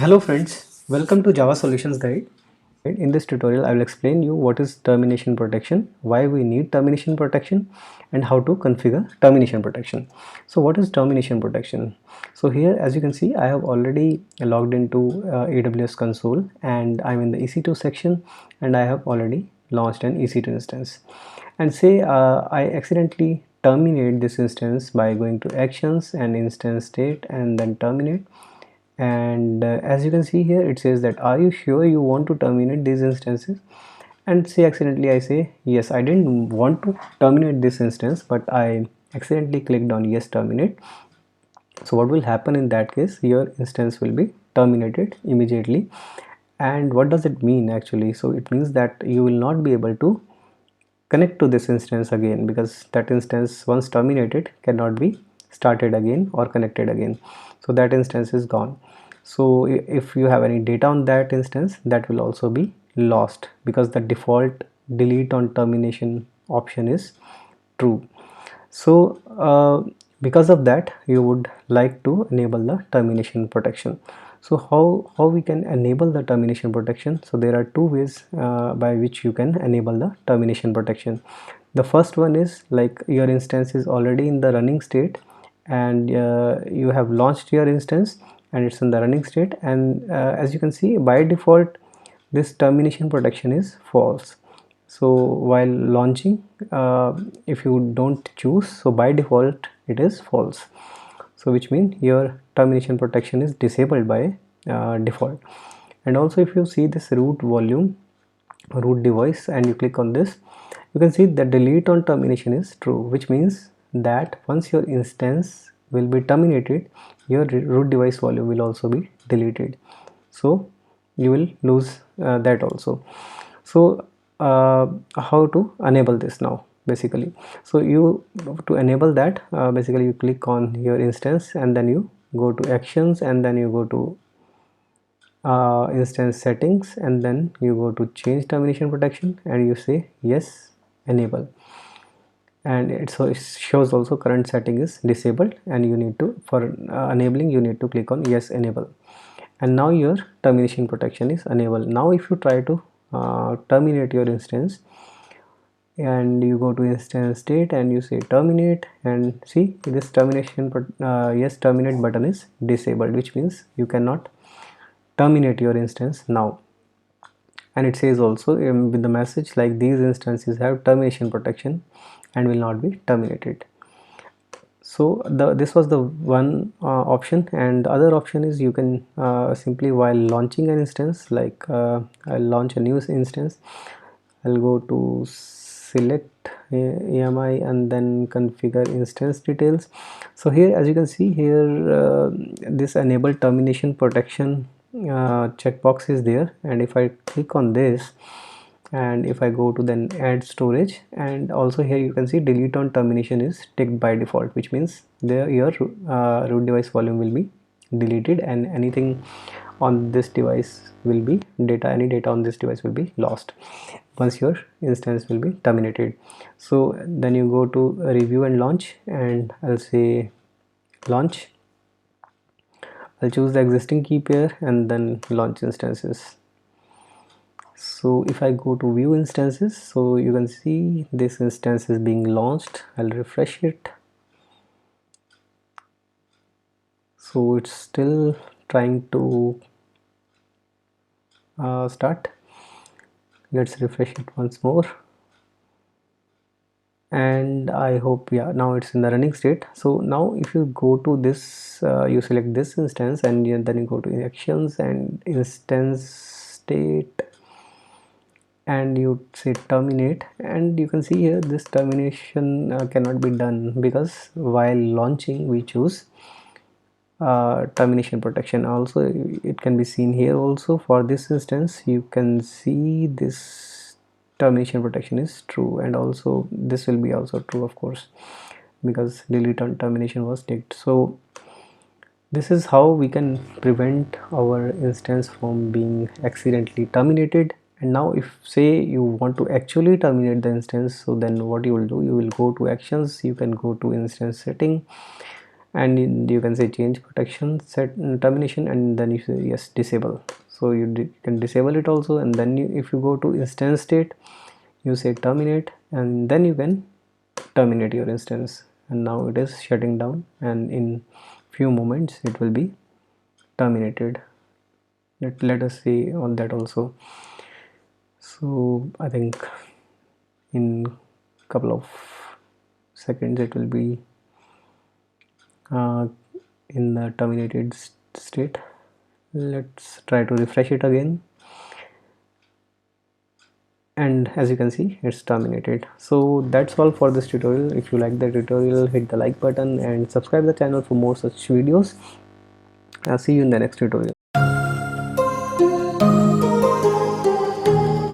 Hello friends, welcome to Java Solutions Guide. In this tutorial, I will explain you what is termination protection, why we need termination protection, and how to configure termination protection. So what is termination protection? So here, as you can see, I have already logged into AWS console and I'm in the EC2 section and I have already launched an EC2 instance. And say I accidentally terminate this instance by going to actions and instance state and then terminate, and as you can see here it says that are you sure you want to terminate these instances, and say accidentally I say yes, I didn't want to terminate this instance but I accidentally clicked on yes terminate. So what will happen in that case, your instance will be terminated immediately. And what does it mean actually? So it means that you will not be able to connect to this instance again, because that instance once terminated cannot be started again or connected again, so that instance is gone. So if you have any data on that instance, that will also be lost because the default delete on termination option is true. So because of that you would like to enable the termination protection. So how we can enable the termination protection? So there are two ways by which you can enable the termination protection. The first one is like your instance is already in the running state and you have launched your instance and it's in the running state, and as you can see by default this termination protection is false. So while launching, if you don't choose, so by default it is false, so which means your termination protection is disabled by default. And also if you see this root volume, root device, and you click on this, you can see that delete on termination is true, which means that once your instance will be terminated, your root device volume will also be deleted, so you will lose that also. So how to enable this now basically? So you, to enable that, basically you click on your instance and then you go to actions and then you go to instance settings and then you go to change termination protection and you say yes enable, and it shows also current setting is disabled and you need to, for enabling you need to click on yes enable, and now your termination protection is enabled. Now if you try to terminate your instance and you go to instance state and you say terminate, and see this termination yes terminate button is disabled, which means you cannot terminate your instance now. And it says also with the message like these instances have termination protection and will not be terminated. So this was the one option, and the other option is you can simply, while launching an instance, like I'll launch a new instance, I'll go to select AMI and then configure instance details. So here as you can see here, this enable termination protection checkbox is there, and if I click on this and if I go to then add storage, and also here you can see delete on termination is ticked by default, which means there your root device volume will be deleted and anything on this device will be any data on this device will be lost once your instance will be terminated. So then you go to review and launch, and I'll say launch. I'll choose the existing key pair and then launch instances. So if I go to view instances, so you can see this instance is being launched. I'll refresh it. So it's still trying to start. Let's refresh it once more, and I hope, yeah, now it's in the running state. So now if you go to this, you select this instance and then you go to actions and instance state and you say terminate, and you can see here this termination cannot be done because while launching we choose termination protection. Also it can be seen here also for this instance, you can see this termination protection is true, and also this will be also true of course because delete on termination was ticked. So this is how we can prevent our instance from being accidentally terminated. And now if say you want to actually terminate the instance, so then what you will do, you will go to actions, you can go to instance setting, and you can say change protection, set termination, and then you say yes, disable. So you can disable it also, and then if you go to instance state, you say terminate, and then you can terminate your instance, and now it is shutting down, and in few moments it will be terminated. Let us see on that also. So I think in couple of seconds it will be in the terminated state. Let's try to refresh it again, and as you can see, it's terminated. So that's all for this tutorial. If you like the tutorial, hit the like button and subscribe the channel for more such videos. I'll see you in the next tutorial.